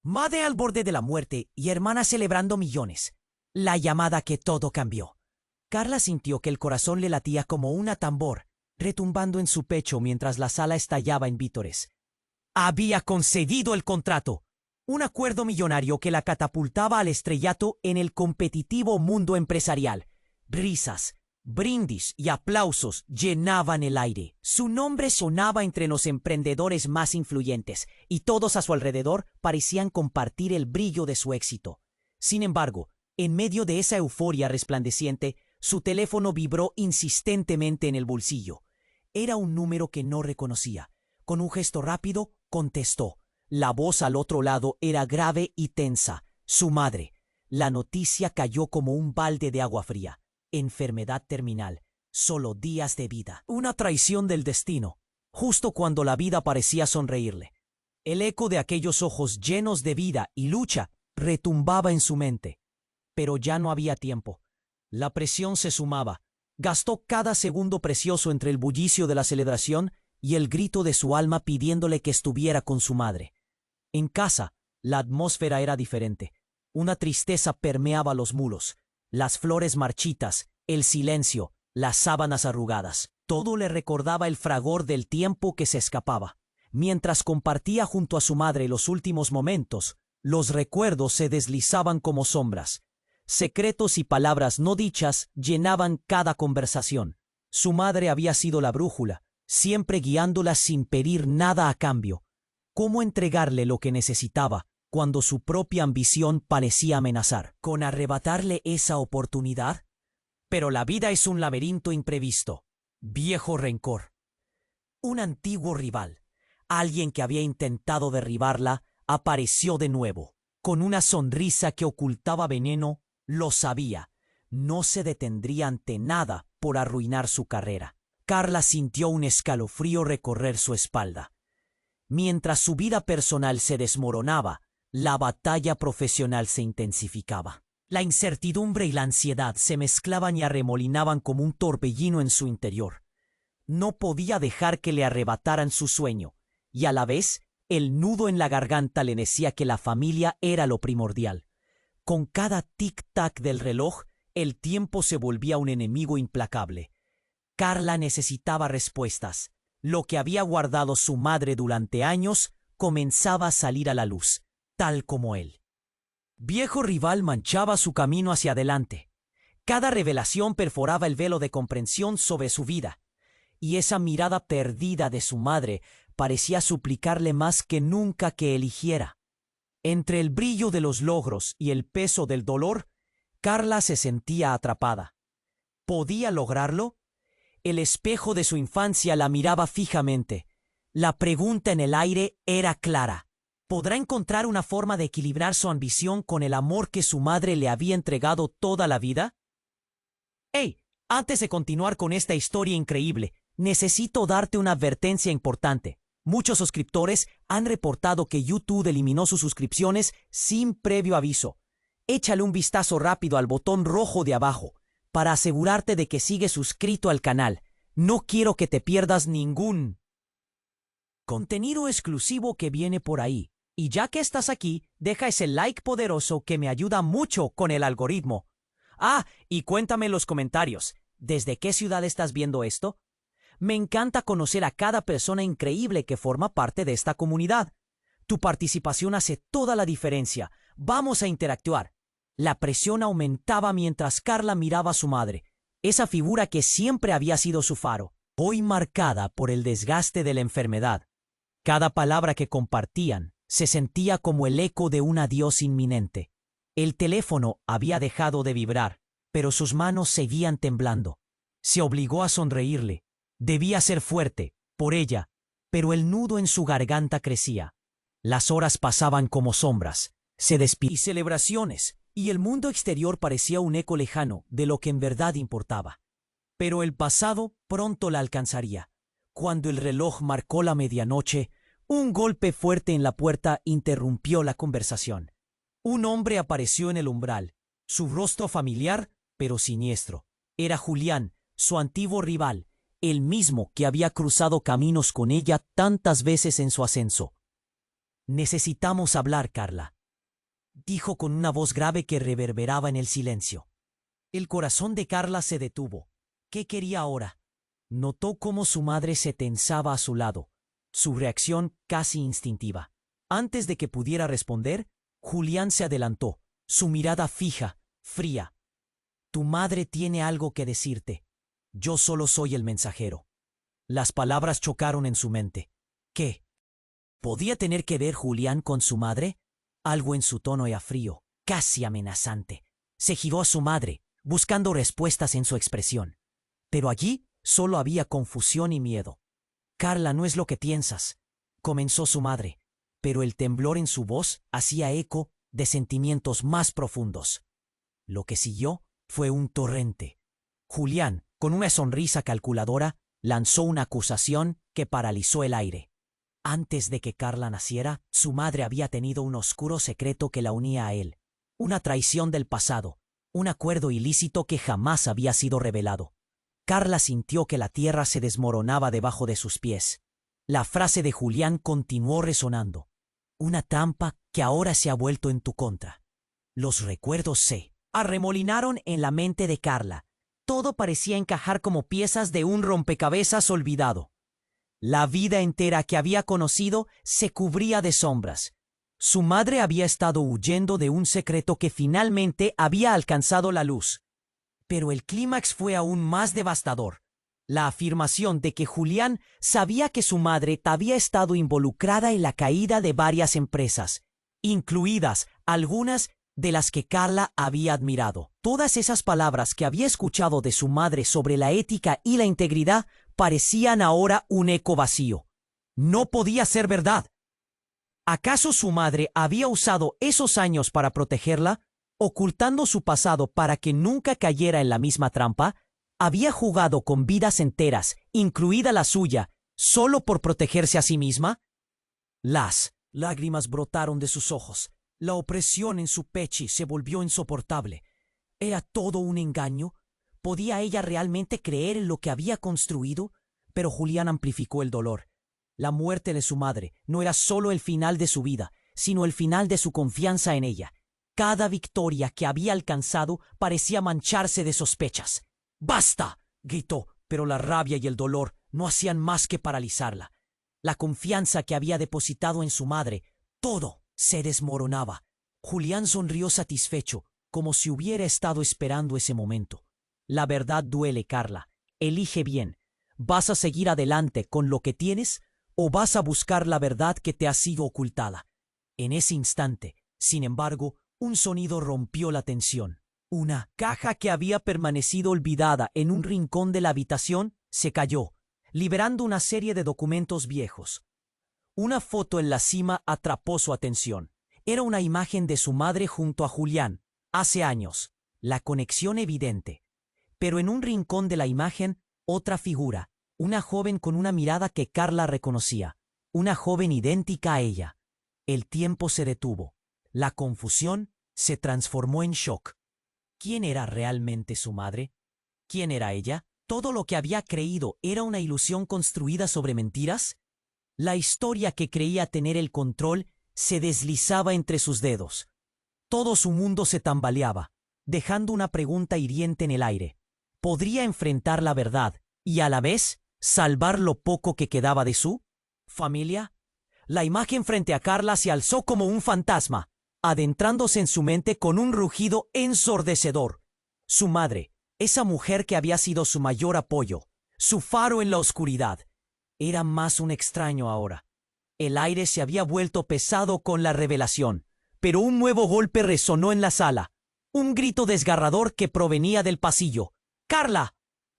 Madre al borde de la muerte y hermana celebrando millones. La llamada que todo cambió. Carla sintió que el corazón le latía como una tambor, retumbando en su pecho mientras la sala estallaba en vítores. Había concedido el contrato, un acuerdo millonario que la catapultaba al estrellato en el competitivo mundo empresarial. Risas, brindis y aplausos llenaban el aire. Su nombre sonaba entre los emprendedores más influyentes, y todos a su alrededor parecían compartir el brillo de su éxito. Sin embargo, en medio de esa euforia resplandeciente, su teléfono vibró insistentemente en el bolsillo. Era un número que no reconocía. Con un gesto rápido, contestó. La voz al otro lado era grave y tensa. Su madre. La noticia cayó como un balde de agua fría. Enfermedad terminal. Solo días de vida. Una traición del destino. Justo cuando la vida parecía sonreírle. El eco de aquellos ojos llenos de vida y lucha retumbaba en su mente. Pero ya no había tiempo. La presión se sumaba. Gastó cada segundo precioso entre el bullicio de la celebración y el grito de su alma pidiéndole que estuviera con su madre. En casa, la atmósfera era diferente. Una tristeza permeaba los muros, las flores marchitas, el silencio, las sábanas arrugadas. Todo le recordaba el fragor del tiempo que se escapaba. Mientras compartía junto a su madre los últimos momentos, los recuerdos se deslizaban como sombras. Secretos y palabras no dichas llenaban cada conversación. Su madre había sido la brújula, siempre guiándola sin pedir nada a cambio. ¿Cómo entregarle lo que necesitaba cuando su propia ambición parecía amenazar? ¿Con arrebatarle esa oportunidad? Pero la vida es un laberinto imprevisto. Viejo rencor. Un antiguo rival, alguien que había intentado derribarla, apareció de nuevo. Con una sonrisa que ocultaba veneno, lo sabía. No se detendría ante nada por arruinar su carrera. Carla sintió un escalofrío recorrer su espalda. Mientras su vida personal se desmoronaba, la batalla profesional se intensificaba. La incertidumbre y la ansiedad se mezclaban y arremolinaban como un torbellino en su interior. No podía dejar que le arrebataran su sueño, y a la vez el nudo en la garganta le decía que la familia era lo primordial. Con cada tic-tac del reloj, el tiempo se volvía un enemigo implacable. Carla necesitaba respuestas. Lo que había guardado su madre durante años comenzaba a salir a la luz, tal como él. Viejo rival manchaba su camino hacia adelante. Cada revelación perforaba el velo de comprensión sobre su vida, y esa mirada perdida de su madre parecía suplicarle más que nunca que eligiera. Entre el brillo de los logros y el peso del dolor, Carla se sentía atrapada. ¿Podía lograrlo? El espejo de su infancia la miraba fijamente. La pregunta en el aire era clara. ¿Podrá encontrar una forma de equilibrar su ambición con el amor que su madre le había entregado toda la vida? ¡Hey! Antes de continuar con esta historia increíble, necesito darte una advertencia importante. Muchos suscriptores han reportado que YouTube eliminó sus suscripciones sin previo aviso. Échale un vistazo rápido al botón rojo de abajo para asegurarte de que sigues suscrito al canal. No quiero que te pierdas ningún contenido exclusivo que viene por ahí. Y ya que estás aquí, deja ese like poderoso que me ayuda mucho con el algoritmo. Ah, y cuéntame en los comentarios, ¿desde qué ciudad estás viendo esto? Me encanta conocer a cada persona increíble que forma parte de esta comunidad. Tu participación hace toda la diferencia. Vamos a interactuar. La presión aumentaba mientras Carla miraba a su madre, esa figura que siempre había sido su faro, hoy marcada por el desgaste de la enfermedad. Cada palabra que compartían se sentía como el eco de un adiós inminente. El teléfono había dejado de vibrar, pero sus manos seguían temblando. Se obligó a sonreírle. Debía ser fuerte, por ella, pero el nudo en su garganta crecía. Las horas pasaban como sombras, y celebraciones, y el mundo exterior parecía un eco lejano de lo que en verdad importaba. Pero el pasado pronto la alcanzaría. Cuando el reloj marcó la medianoche, un golpe fuerte en la puerta interrumpió la conversación. Un hombre apareció en el umbral, su rostro familiar, pero siniestro. Era Julián, su antiguo rival, el mismo que había cruzado caminos con ella tantas veces en su ascenso. Necesitamos hablar, Carla, dijo con una voz grave que reverberaba en el silencio. El corazón de Carla se detuvo. ¿Qué quería ahora? Notó cómo su madre se tensaba a su lado, su reacción casi instintiva. Antes de que pudiera responder, Julián se adelantó, su mirada fija, fría. Tu madre tiene algo que decirte. Yo solo soy el mensajero. Las palabras chocaron en su mente. ¿Qué? ¿Podía tener que ver Julián con su madre? Algo en su tono era frío, casi amenazante. Se giró a su madre, buscando respuestas en su expresión. Pero allí solo había confusión y miedo. Carla, no es lo que piensas, comenzó su madre, pero el temblor en su voz hacía eco de sentimientos más profundos. Lo que siguió fue un torrente. Julián, con una sonrisa calculadora, lanzó una acusación que paralizó el aire. Antes de que Carla naciera, su madre había tenido un oscuro secreto que la unía a él. Una traición del pasado, un acuerdo ilícito que jamás había sido revelado. Carla sintió que la tierra se desmoronaba debajo de sus pies. La frase de Julián continuó resonando. Una trampa que ahora se ha vuelto en tu contra. Los recuerdos se arremolinaron en la mente de Carla. Todo parecía encajar como piezas de un rompecabezas olvidado. La vida entera que había conocido se cubría de sombras. Su madre había estado huyendo de un secreto que finalmente había alcanzado la luz. Pero el clímax fue aún más devastador. La afirmación de que Julián sabía que su madre había estado involucrada en la caída de varias empresas, incluidas algunas de las que Carla había admirado. Todas esas palabras que había escuchado de su madre sobre la ética y la integridad parecían ahora un eco vacío. No podía ser verdad. ¿Acaso su madre había usado esos años para protegerla, ocultando su pasado para que nunca cayera en la misma trampa? ¿Había jugado con vidas enteras, incluida la suya, solo por protegerse a sí misma? Las lágrimas brotaron de sus ojos. La opresión en su pecho se volvió insoportable. ¿Era todo un engaño? ¿Podía ella realmente creer en lo que había construido? Pero Julián amplificó el dolor. La muerte de su madre no era solo el final de su vida, sino el final de su confianza en ella. Cada victoria que había alcanzado parecía mancharse de sospechas. ¡Basta!, gritó, pero la rabia y el dolor no hacían más que paralizarla. La confianza que había depositado en su madre, todo se desmoronaba. Julián sonrió satisfecho, como si hubiera estado esperando ese momento. La verdad duele, Carla. Elige bien. ¿Vas a seguir adelante con lo que tienes o vas a buscar la verdad que te ha sido ocultada? En ese instante, sin embargo, un sonido rompió la tensión. Una caja que había permanecido olvidada en un rincón de la habitación se cayó, liberando una serie de documentos viejos. Una foto en la cima atrapó su atención. Era una imagen de su madre junto a Julián, hace años. La conexión evidente. Pero en un rincón de la imagen, otra figura, una joven con una mirada que Carla reconocía, una joven idéntica a ella. El tiempo se detuvo. La confusión se transformó en shock. ¿Quién era realmente su madre? ¿Quién era ella? ¿Todo lo que había creído era una ilusión construida sobre mentiras? La historia que creía tener el control se deslizaba entre sus dedos. Todo su mundo se tambaleaba, dejando una pregunta hiriente en el aire. ¿Podría enfrentar la verdad y a la vez salvar lo poco que quedaba de su familia? La imagen frente a Carla se alzó como un fantasma, adentrándose en su mente con un rugido ensordecedor. Su madre, esa mujer que había sido su mayor apoyo, su faro en la oscuridad, era más un extraño ahora. El aire se había vuelto pesado con la revelación, pero un nuevo golpe resonó en la sala. Un grito desgarrador que provenía del pasillo. ¡Carla!,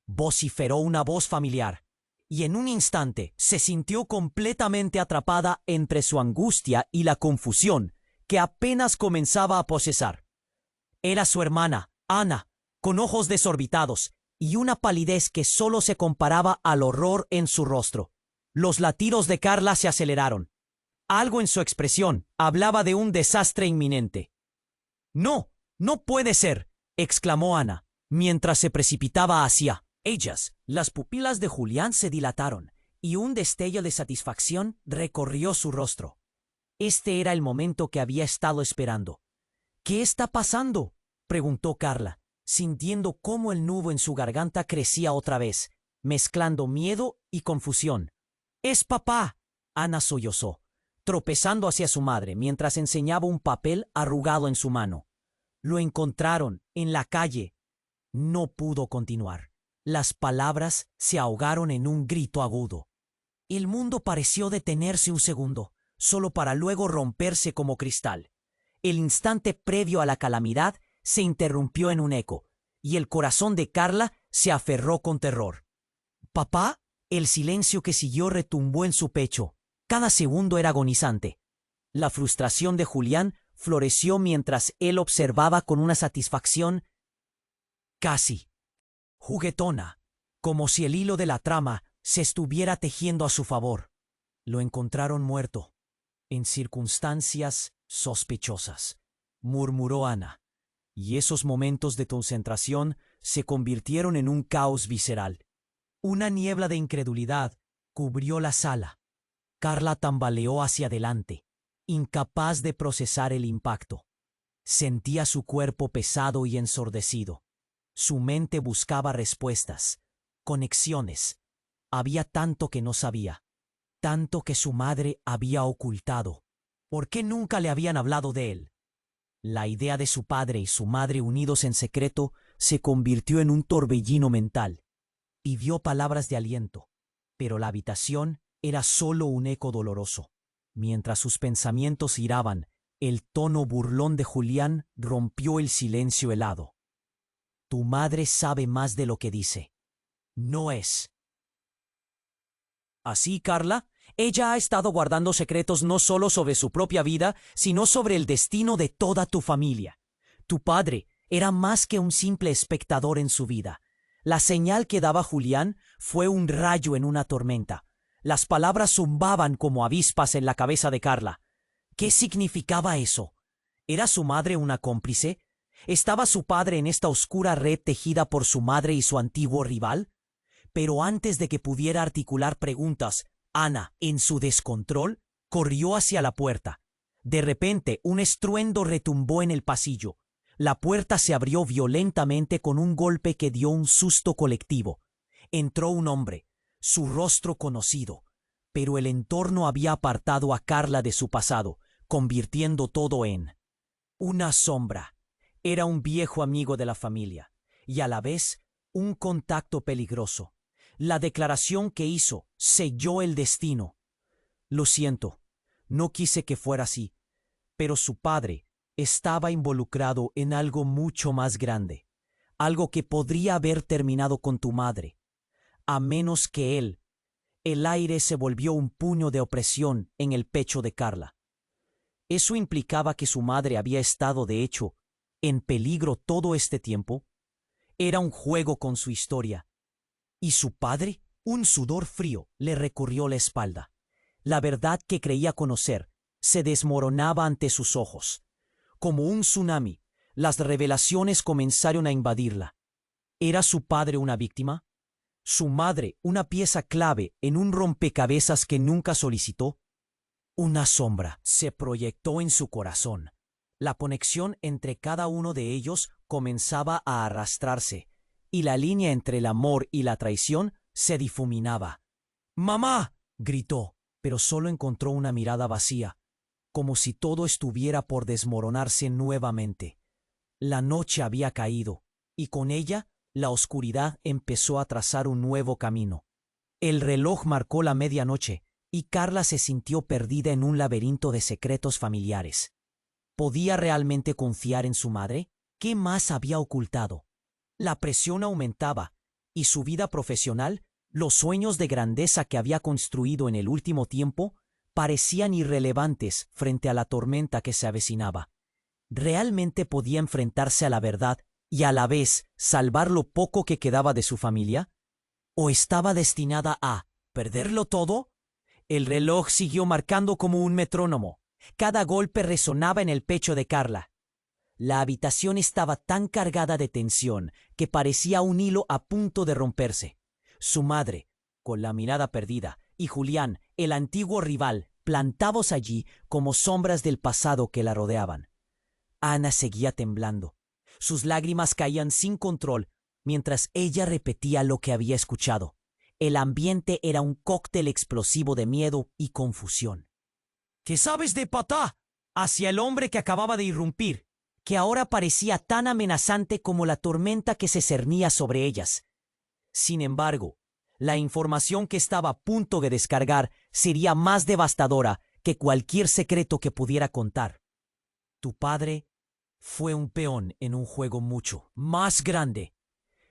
vociferó una voz familiar, y en un instante se sintió completamente atrapada entre su angustia y la confusión que apenas comenzaba a procesar. Era su hermana, Ana, con ojos desorbitados y una palidez que solo se comparaba al horror en su rostro. Los latidos de Carla se aceleraron. Algo en su expresión hablaba de un desastre inminente. «No, no puede ser», exclamó Ana, mientras se precipitaba hacia ellas. Las pupilas de Julián se dilataron y un destello de satisfacción recorrió su rostro. Este era el momento que había estado esperando. ¿Qué está pasando?, preguntó Carla, sintiendo cómo el nudo en su garganta crecía otra vez, mezclando miedo y confusión. «¡Es papá!», Ana sollozó, tropezando hacia su madre mientras enseñaba un papel arrugado en su mano. «Lo encontraron en la calle». No pudo continuar. Las palabras se ahogaron en un grito agudo. El mundo pareció detenerse un segundo, solo para luego romperse como cristal. El instante previo a la calamidad se interrumpió en un eco, y el corazón de Carla se aferró con terror. «¿Papá?». El silencio que siguió retumbó en su pecho. Cada segundo era agonizante. La frustración de Julián floreció mientras él observaba con una satisfacción casi juguetona, como si el hilo de la trama se estuviera tejiendo a su favor. Lo encontraron muerto, en circunstancias sospechosas, murmuró Ana, y esos momentos de concentración se convirtieron en un caos visceral. Una niebla de incredulidad cubrió la sala. Carla tambaleó hacia adelante, incapaz de procesar el impacto. Sentía su cuerpo pesado y ensordecido. Su mente buscaba respuestas, conexiones. Había tanto que no sabía, tanto que su madre había ocultado. ¿Por qué nunca le habían hablado de él? La idea de su padre y su madre unidos en secreto se convirtió en un torbellino mental. Pidió palabras de aliento, pero la habitación era solo un eco doloroso. Mientras sus pensamientos iraban, el tono burlón de Julián rompió el silencio helado. «Tu madre sabe más de lo que dice. No es así, Carla. Ella ha estado guardando secretos no solo sobre su propia vida, sino sobre el destino de toda tu familia. Tu padre era más que un simple espectador en su vida. La señal que daba Julián fue un rayo en una tormenta. Las palabras zumbaban como avispas en la cabeza de Carla. ¿Qué significaba eso? ¿Era su madre una cómplice? ¿Estaba su padre en esta oscura red tejida por su madre y su antiguo rival? Pero antes de que pudiera articular preguntas, Ana, en su descontrol, corrió hacia la puerta. De repente, un estruendo retumbó en el pasillo. La puerta se abrió violentamente con un golpe que dio un susto colectivo. Entró un hombre, su rostro conocido, pero el entorno había apartado a Carla de su pasado, convirtiendo todo en una sombra. Era un viejo amigo de la familia, y a la vez un contacto peligroso. La declaración que hizo selló el destino. «Lo siento, no quise que fuera así», pero su padre estaba involucrado en algo mucho más grande, algo que podría haber terminado con tu madre, a menos que él. El aire se volvió un puño de opresión en el pecho de Carla. ¿Eso implicaba que su madre había estado, de hecho, en peligro todo este tiempo? Era un juego con su historia. ¿Y su padre? Un sudor frío le recorrió la espalda. La verdad que creía conocer se desmoronaba ante sus ojos. Como un tsunami, las revelaciones comenzaron a invadirla. ¿Era su padre una víctima? ¿Su madre una pieza clave en un rompecabezas que nunca solicitó? Una sombra se proyectó en su corazón. La conexión entre cada uno de ellos comenzaba a arrastrarse, y la línea entre el amor y la traición se difuminaba. «¡Mamá!», gritó, pero solo encontró una mirada vacía, como si todo estuviera por desmoronarse nuevamente. La noche había caído, y con ella la oscuridad empezó a trazar un nuevo camino. El reloj marcó la medianoche, y Carla se sintió perdida en un laberinto de secretos familiares. ¿Podía realmente confiar en su madre? ¿Qué más había ocultado? La presión aumentaba, y su vida profesional, los sueños de grandeza que había construido en el último tiempo, parecían irrelevantes frente a la tormenta que se avecinaba. ¿Realmente podía enfrentarse a la verdad y a la vez salvar lo poco que quedaba de su familia? ¿O estaba destinada a perderlo todo? El reloj siguió marcando como un metrónomo. Cada golpe resonaba en el pecho de Carla. La habitación estaba tan cargada de tensión que parecía un hilo a punto de romperse. Su madre, con la mirada perdida, y Julián, el antiguo rival, plantados allí como sombras del pasado que la rodeaban. Ana seguía temblando. Sus lágrimas caían sin control mientras ella repetía lo que había escuchado. El ambiente era un cóctel explosivo de miedo y confusión. ¿Qué sabes de Patá? Hacia el hombre que acababa de irrumpir, que ahora parecía tan amenazante como la tormenta que se cernía sobre ellas. Sin embargo, la información que estaba a punto de descargar sería más devastadora que cualquier secreto que pudiera contar. Tu padre fue un peón en un juego mucho más grande.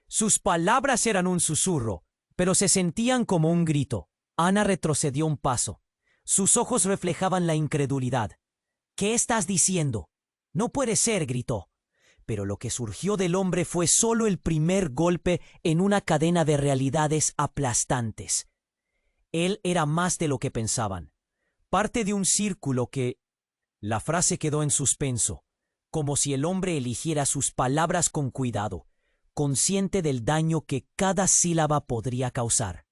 Sus palabras eran un susurro, pero se sentían como un grito. Ana retrocedió un paso. Sus ojos reflejaban la incredulidad. ¿Qué estás diciendo? No puede ser, gritó. Pero lo que surgió del hombre fue solo el primer golpe en una cadena de realidades aplastantes. Él era más de lo que pensaban. Parte de un círculo que... La frase quedó en suspenso, como si el hombre eligiera sus palabras con cuidado, consciente del daño que cada sílaba podría causar.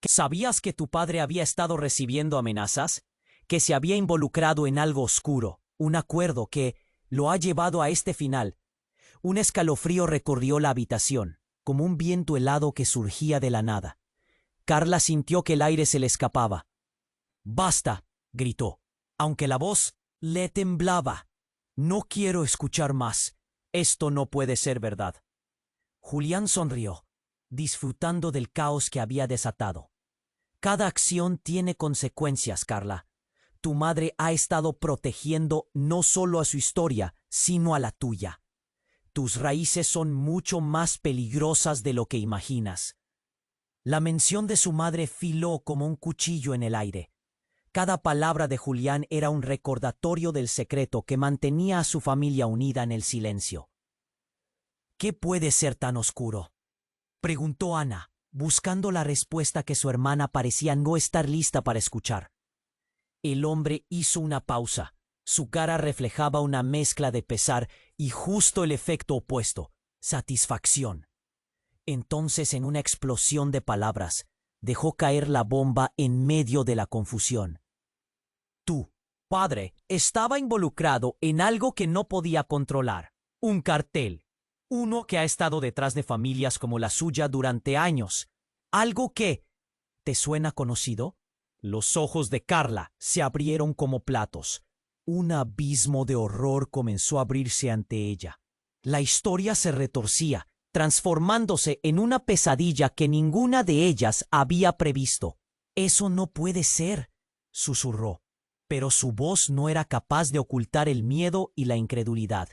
¿Sabías que tu padre había estado recibiendo amenazas? Que se había involucrado en algo oscuro, un acuerdo que lo ha llevado a este final. Un escalofrío recorrió la habitación, como un viento helado que surgía de la nada. Carla sintió que el aire se le escapaba. «¡Basta!», gritó, aunque la voz le temblaba. «No quiero escuchar más. Esto no puede ser verdad». Julián sonrió, disfrutando del caos que había desatado. «Cada acción tiene consecuencias, Carla. Tu madre ha estado protegiendo no solo a su historia, sino a la tuya. Tus raíces son mucho más peligrosas de lo que imaginas». La mención de su madre filó como un cuchillo en el aire. Cada palabra de Julián era un recordatorio del secreto que mantenía a su familia unida en el silencio. «¿Qué puede ser tan oscuro?», preguntó Ana, buscando la respuesta que su hermana parecía no estar lista para escuchar. El hombre hizo una pausa. Su cara reflejaba una mezcla de pesar y justo el efecto opuesto, satisfacción. Entonces, en una explosión de palabras, dejó caer la bomba en medio de la confusión. Tu padre estaba involucrado en algo que no podía controlar. Un cartel. Uno que ha estado detrás de familias como la suya durante años. Algo que... ¿Te suena conocido? Los ojos de Carla se abrieron como platos. Un abismo de horror comenzó a abrirse ante ella. La historia se retorcía, transformándose en una pesadilla que ninguna de ellas había previsto. «Eso no puede ser», susurró, pero su voz no era capaz de ocultar el miedo y la incredulidad.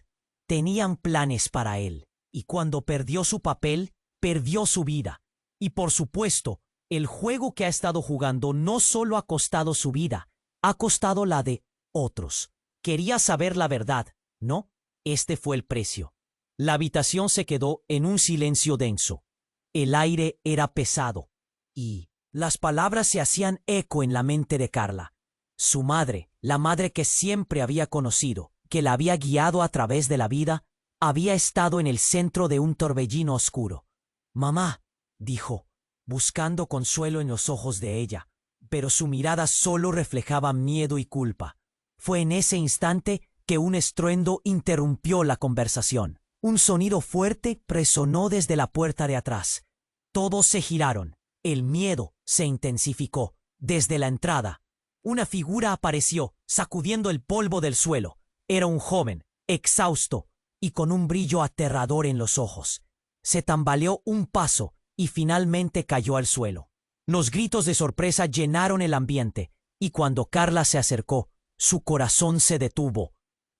Tenían planes para él, y cuando perdió su papel, perdió su vida. Y por supuesto, el juego que ha estado jugando no solo ha costado su vida, ha costado la de otros. Quería saber la verdad, ¿no? Este fue el precio. La habitación se quedó en un silencio denso. El aire era pesado, y las palabras se hacían eco en la mente de Carla. Su madre, la madre que siempre había conocido, que la había guiado a través de la vida, había estado en el centro de un torbellino oscuro. «Mamá», dijo, buscando consuelo en los ojos de ella, pero su mirada solo reflejaba miedo y culpa. Fue en ese instante que un estruendo interrumpió la conversación. Un sonido fuerte resonó desde la puerta de atrás. Todos se giraron. El miedo se intensificó. Desde la entrada, una figura apareció, sacudiendo el polvo del suelo. Era un joven, exhausto y con un brillo aterrador en los ojos. Se tambaleó un paso y finalmente cayó al suelo. Los gritos de sorpresa llenaron el ambiente, y cuando Carla se acercó, su corazón se detuvo.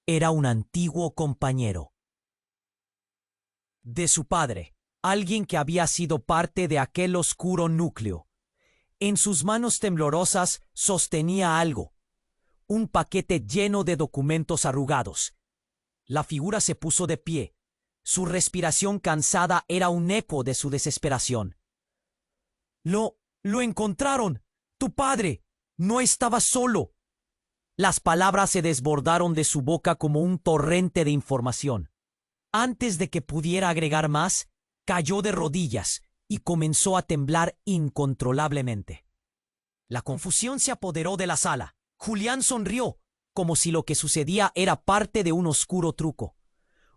Era un antiguo compañero de su padre, alguien que había sido parte de aquel oscuro núcleo. En sus manos temblorosas sostenía algo, un paquete lleno de documentos arrugados. La figura se puso de pie. Su respiración cansada era un eco de su desesperación. Lo encontraron. Tu padre no estaba solo». Las palabras se desbordaron de su boca como un torrente de información. Antes de que pudiera agregar más, cayó de rodillas y comenzó a temblar incontrolablemente. La confusión se apoderó de la sala. Julián sonrió, como si lo que sucedía era parte de un oscuro truco.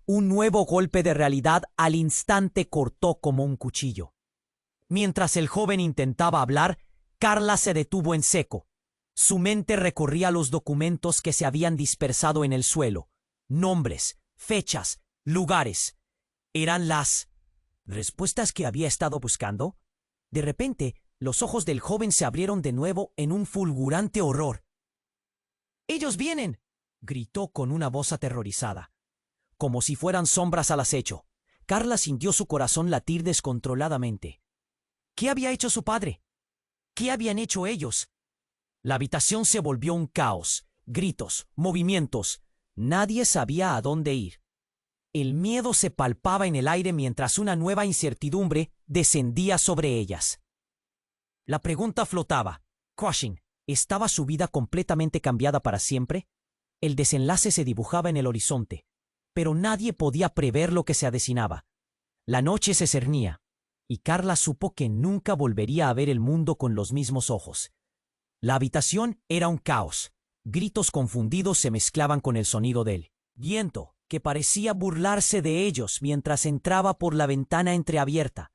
Un nuevo golpe de realidad al instante cortó como un cuchillo. Mientras el joven intentaba hablar, Carla se detuvo en seco. Su mente recorría los documentos que se habían dispersado en el suelo. Nombres, fechas, lugares. ¿Eran las respuestas que había estado buscando? De repente, los ojos del joven se abrieron de nuevo en un fulgurante horror. ¡Ellos vienen!, gritó con una voz aterrorizada. Como si fueran sombras al acecho, Carla sintió su corazón latir descontroladamente. ¿Qué había hecho su padre? ¿Qué habían hecho ellos? La habitación se volvió un caos, gritos, movimientos. Nadie sabía a dónde ir. El miedo se palpaba en el aire mientras una nueva incertidumbre descendía sobre ellas. La pregunta flotaba. Cushing, ¿estaba su vida completamente cambiada para siempre? El desenlace se dibujaba en el horizonte, pero nadie podía prever lo que se avecinaba. La noche se cernía, y Carla supo que nunca volvería a ver el mundo con los mismos ojos. La habitación era un caos. Gritos confundidos se mezclaban con el sonido del viento, que parecía burlarse de ellos mientras entraba por la ventana entreabierta.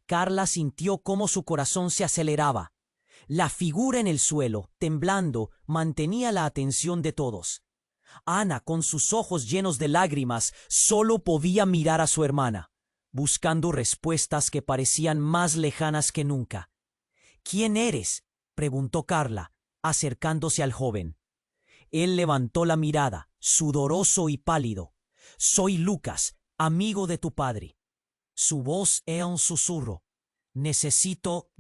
Carla sintió cómo su corazón se aceleraba. La figura en el suelo, temblando, mantenía la atención de todos. Ana, con sus ojos llenos de lágrimas, solo podía mirar a su hermana, buscando respuestas que parecían más lejanas que nunca. ¿Quién eres?, preguntó Carla, acercándose al joven. Él levantó la mirada, sudoroso y pálido. Soy Lucas, amigo de tu padre. Su voz era un susurro. Necesito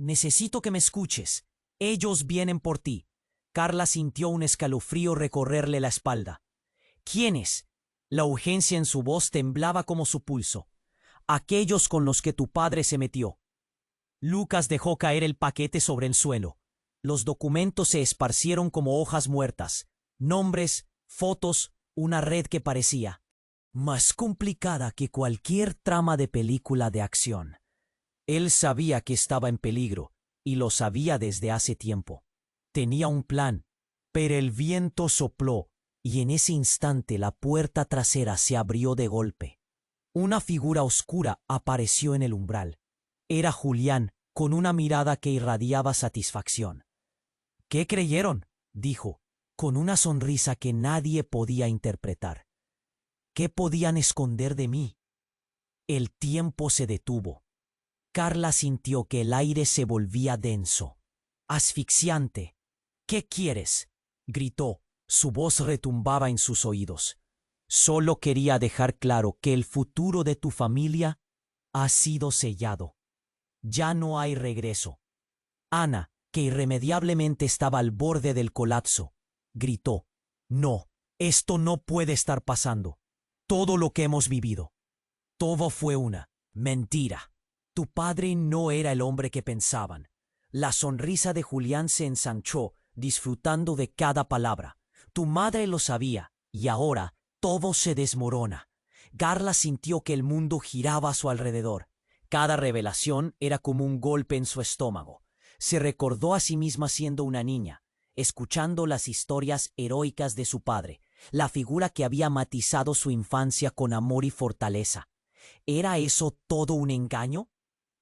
que me escuches. Ellos vienen por ti. Carla sintió un escalofrío recorrerle la espalda. ¿Quiénes? La urgencia en su voz temblaba como su pulso. Aquellos con los que tu padre se metió. Lucas dejó caer el paquete sobre el suelo. Los documentos se esparcieron como hojas muertas. Nombres, fotos, una red que parecía más complicada que cualquier trama de película de acción. Él sabía que estaba en peligro, y lo sabía desde hace tiempo. Tenía un plan, pero el viento sopló, y en ese instante la puerta trasera se abrió de golpe. Una figura oscura apareció en el umbral. Era Julián, con una mirada que irradiaba satisfacción. ¿Qué creyeron?, dijo, con una sonrisa que nadie podía interpretar. ¿Qué podían esconder de mí? El tiempo se detuvo. Carla sintió que el aire se volvía denso, asfixiante. ¿Qué quieres?, gritó. Su voz retumbaba en sus oídos. Solo quería dejar claro que el futuro de tu familia ha sido sellado. Ya no hay regreso. Ana, que irremediablemente estaba al borde del colapso, gritó. No, esto no puede estar pasando. Todo lo que hemos vivido. Todo fue una mentira. Tu padre no era el hombre que pensaban. La sonrisa de Julián se ensanchó, disfrutando de cada palabra. Tu madre lo sabía, y ahora todo se desmorona. Carla sintió que el mundo giraba a su alrededor. Cada revelación era como un golpe en su estómago. Se recordó a sí misma siendo una niña, escuchando las historias heroicas de su padre, la figura que había matizado su infancia con amor y fortaleza. ¿Era eso todo un engaño?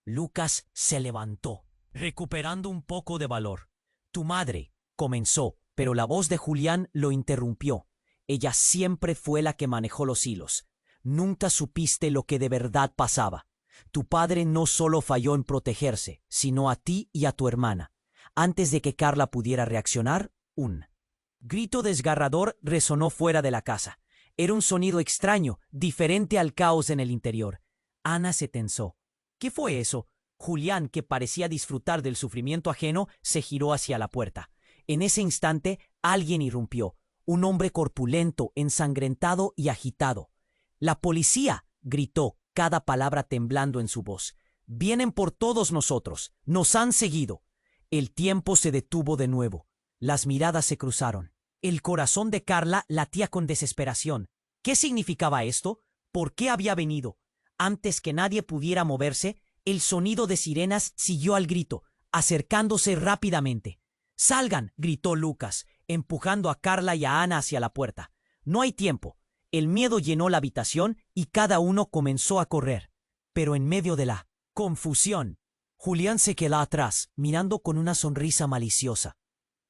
Lucas se levantó, recuperando un poco de valor. Tu madre, comenzó, pero la voz de Julián lo interrumpió. Ella siempre fue la que manejó los hilos. Nunca supiste lo que de verdad pasaba. Tu padre no solo falló en protegerse, sino a ti y a tu hermana. Antes de que Carla pudiera reaccionar, un grito desgarrador resonó fuera de la casa. Era un sonido extraño, diferente al caos en el interior. Ana se tensó. ¿Qué fue eso? Julián, que parecía disfrutar del sufrimiento ajeno, se giró hacia la puerta. En ese instante, alguien irrumpió. Un hombre corpulento, ensangrentado y agitado. «¡La policía!», gritó, cada palabra temblando en su voz. «Vienen por todos nosotros. Nos han seguido». El tiempo se detuvo de nuevo. Las miradas se cruzaron. El corazón de Carla latía con desesperación. ¿Qué significaba esto? ¿Por qué había venido? Antes que nadie pudiera moverse, el sonido de sirenas siguió al grito, acercándose rápidamente. «¡Salgan!», gritó Lucas. empujando a Carla y a Ana hacia la puerta. No hay tiempo. El miedo llenó la habitación y cada uno comenzó a correr. Pero en medio de la confusión, Julián se quedó atrás, mirando con una sonrisa maliciosa.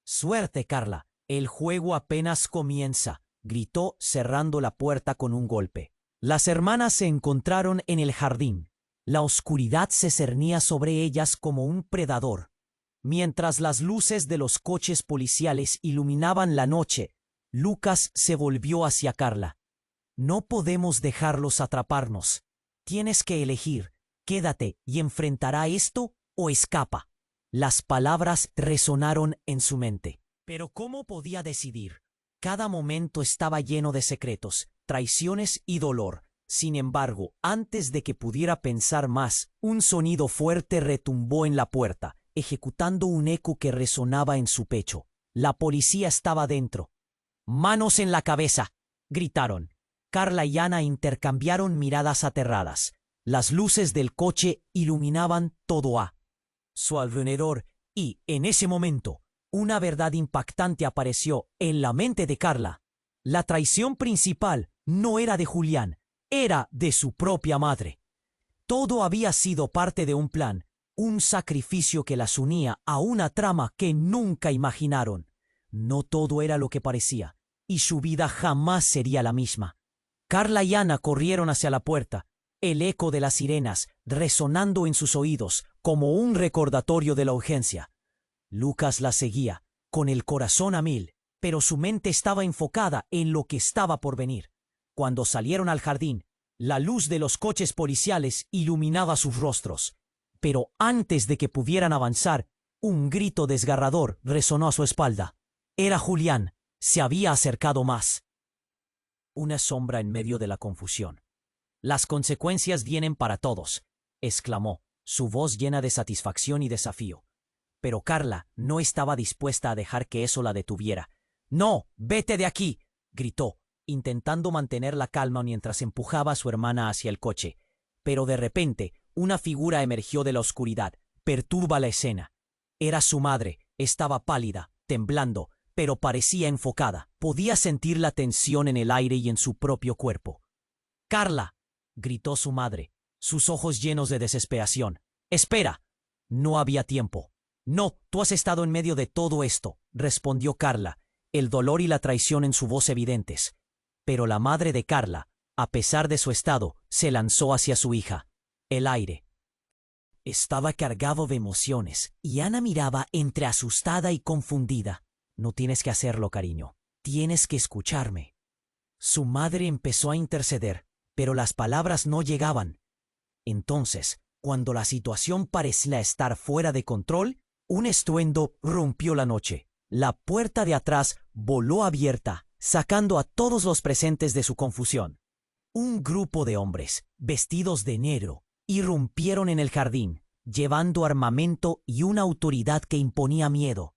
«Suerte, Carla. El juego apenas comienza», gritó, cerrando la puerta con un golpe. Las hermanas se encontraron en el jardín. La oscuridad se cernía sobre ellas como un predador. Mientras las luces de los coches policiales iluminaban la noche, Lucas se volvió hacia Carla. «No podemos dejarlos atraparnos. Tienes que elegir. Quédate y enfrentará esto o escapa». Las palabras resonaron en su mente. Pero ¿cómo podía decidir? Cada momento estaba lleno de secretos, traiciones y dolor. Sin embargo, antes de que pudiera pensar más, un sonido fuerte retumbó en la puerta, ejecutando un eco que resonaba en su pecho. La policía estaba dentro. «¡Manos en la cabeza!», gritaron. Carla y Ana intercambiaron miradas aterradas. Las luces del coche iluminaban todo a su alrededor y, en ese momento, una verdad impactante apareció en la mente de Carla. La traición principal no era de Julián, era de su propia madre. Todo había sido parte de un plan, un sacrificio que las unía a una trama que nunca imaginaron. No todo era lo que parecía, y su vida jamás sería la misma. Carla y Ana corrieron hacia la puerta, el eco de las sirenas resonando en sus oídos como un recordatorio de la urgencia. Lucas las seguía, con el corazón a mil, pero su mente estaba enfocada en lo que estaba por venir. Cuando salieron al jardín, la luz de los coches policiales iluminaba sus rostros. Pero antes de que pudieran avanzar, un grito desgarrador resonó a su espalda. Era Julián. Se había acercado más. Una sombra en medio de la confusión. «Las consecuencias vienen para todos», exclamó, su voz llena de satisfacción y desafío. Pero Carla no estaba dispuesta a dejar que eso la detuviera. «¡No! ¡Vete de aquí!», gritó, intentando mantener la calma mientras empujaba a su hermana hacia el coche. Pero de repente, una figura emergió de la oscuridad. Perturba la escena. Era su madre. Estaba pálida, temblando, pero parecía enfocada. Podía sentir la tensión en el aire y en su propio cuerpo. «¡Carla!», gritó su madre, sus ojos llenos de desesperación. «¡Espera!». No había tiempo. «No, tú has estado en medio de todo esto», respondió Carla, el dolor y la traición en su voz evidentes. Pero la madre de Carla, a pesar de su estado, se lanzó hacia su hija. El aire estaba cargado de emociones, y Ana miraba entre asustada y confundida. «No tienes que hacerlo, cariño. Tienes que escucharme». Su madre empezó a interceder, pero las palabras no llegaban. Entonces, cuando la situación parecía estar fuera de control, un estruendo rompió la noche. La puerta de atrás voló abierta, sacando a todos los presentes de su confusión. Un grupo de hombres, vestidos de negro, irrumpieron en el jardín, llevando armamento y una autoridad que imponía miedo.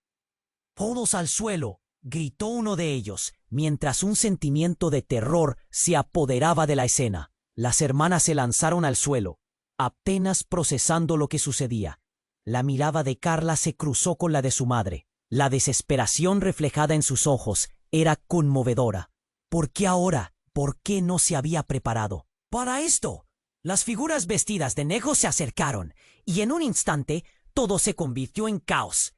«¡Todos al suelo!», gritó uno de ellos, mientras un sentimiento de terror se apoderaba de la escena. Las hermanas se lanzaron al suelo, apenas procesando lo que sucedía. La mirada de Carla se cruzó con la de su madre. La desesperación reflejada en sus ojos era conmovedora. ¿Por qué ahora? ¿Por qué no se había preparado para esto? Las figuras vestidas de negro se acercaron, y en un instante todo se convirtió en caos.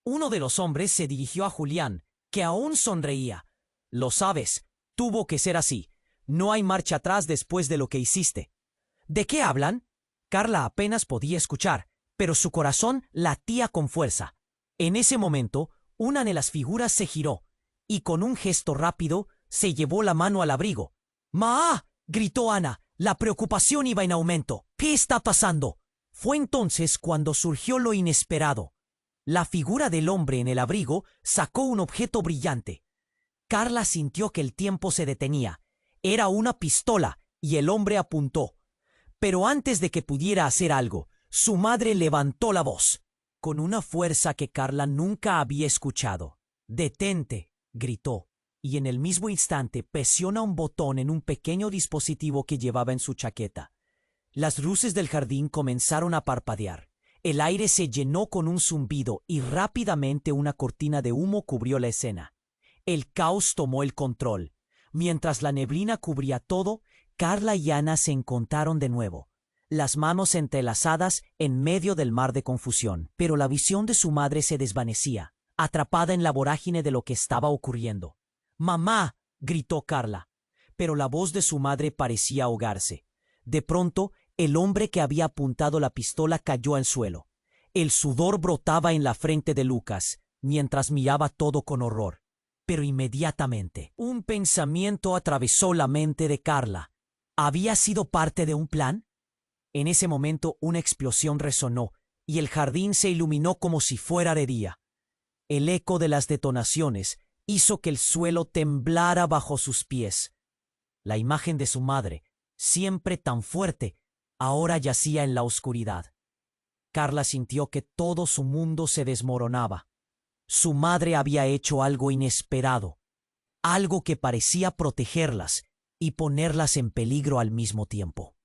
Uno de los hombres se dirigió a Julián, que aún sonreía. «Lo sabes, tuvo que ser así. No hay marcha atrás después de lo que hiciste». «¿De qué hablan?». Carla apenas podía escuchar, pero su corazón latía con fuerza. En ese momento, una de las figuras se giró, y con un gesto rápido se llevó la mano al abrigo. «¡Ma!», gritó Ana. La preocupación iba en aumento. «¿Qué está pasando?». Fue entonces cuando surgió lo inesperado. La figura del hombre en el abrigo sacó un objeto brillante. Carla sintió que el tiempo se detenía. Era una pistola, y el hombre apuntó. Pero antes de que pudiera hacer algo, su madre levantó la voz, con una fuerza que Carla nunca había escuchado. «¡Detente!», gritó, y en el mismo instante presiona un botón en un pequeño dispositivo que llevaba en su chaqueta. Las luces del jardín comenzaron a parpadear. El aire se llenó con un zumbido y rápidamente una cortina de humo cubrió la escena. El caos tomó el control. Mientras la neblina cubría todo, Carla y Ana se encontraron de nuevo, las manos entrelazadas en medio del mar de confusión. Pero la visión de su madre se desvanecía, atrapada en la vorágine de lo que estaba ocurriendo. «¡Mamá!», gritó Carla, pero la voz de su madre parecía ahogarse. De pronto, el hombre que había apuntado la pistola cayó al suelo. El sudor brotaba en la frente de Lucas, mientras miraba todo con horror. Pero inmediatamente, un pensamiento atravesó la mente de Carla. ¿Había sido parte de un plan? En ese momento, una explosión resonó, y el jardín se iluminó como si fuera de día. El eco de las detonaciones hizo que el suelo temblara bajo sus pies. La imagen de su madre, siempre tan fuerte, ahora yacía en la oscuridad. Carla sintió que todo su mundo se desmoronaba. Su madre había hecho algo inesperado, algo que parecía protegerlas y ponerlas en peligro al mismo tiempo.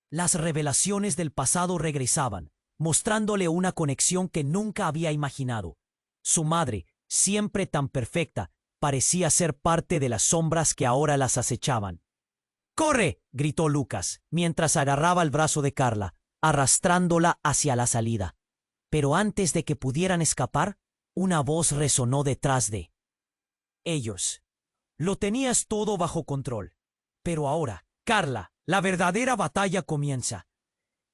Las revelaciones del pasado regresaban, mostrándole una conexión que nunca había imaginado. Su madre, siempre tan perfecta, parecía ser parte de las sombras que ahora las acechaban. «¡Corre!», gritó Lucas, mientras agarraba el brazo de Carla, arrastrándola hacia la salida. Pero antes de que pudieran escapar, una voz resonó detrás de ellos. «Lo tenías todo bajo control. Pero ahora, Carla, la verdadera batalla comienza».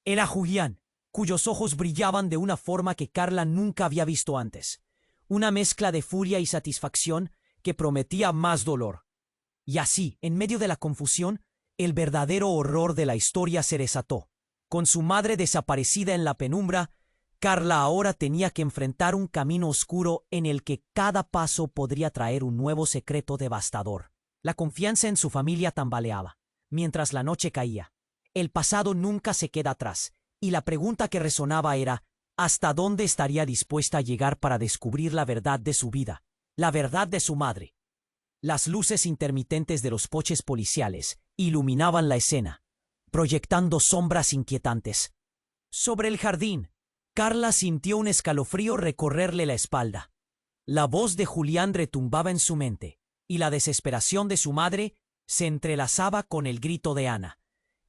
Era Julián, cuyos ojos brillaban de una forma que Carla nunca había visto antes. Una mezcla de furia y satisfacción que prometía más dolor. Y así, en medio de la confusión, el verdadero horror de la historia se desató. Con su madre desaparecida en la penumbra, Carla ahora tenía que enfrentar un camino oscuro en el que cada paso podría traer un nuevo secreto devastador. La confianza en su familia tambaleaba, mientras la noche caía. El pasado nunca se queda atrás, y la pregunta que resonaba era, ¿hasta dónde estaría dispuesta a llegar para descubrir la verdad de su vida, la verdad de su madre? Las luces intermitentes de los coches policiales iluminaban la escena, proyectando sombras inquietantes. Sobre el jardín, Carla sintió un escalofrío recorrerle la espalda. La voz de Julián retumbaba en su mente, y la desesperación de su madre se entrelazaba con el grito de Ana.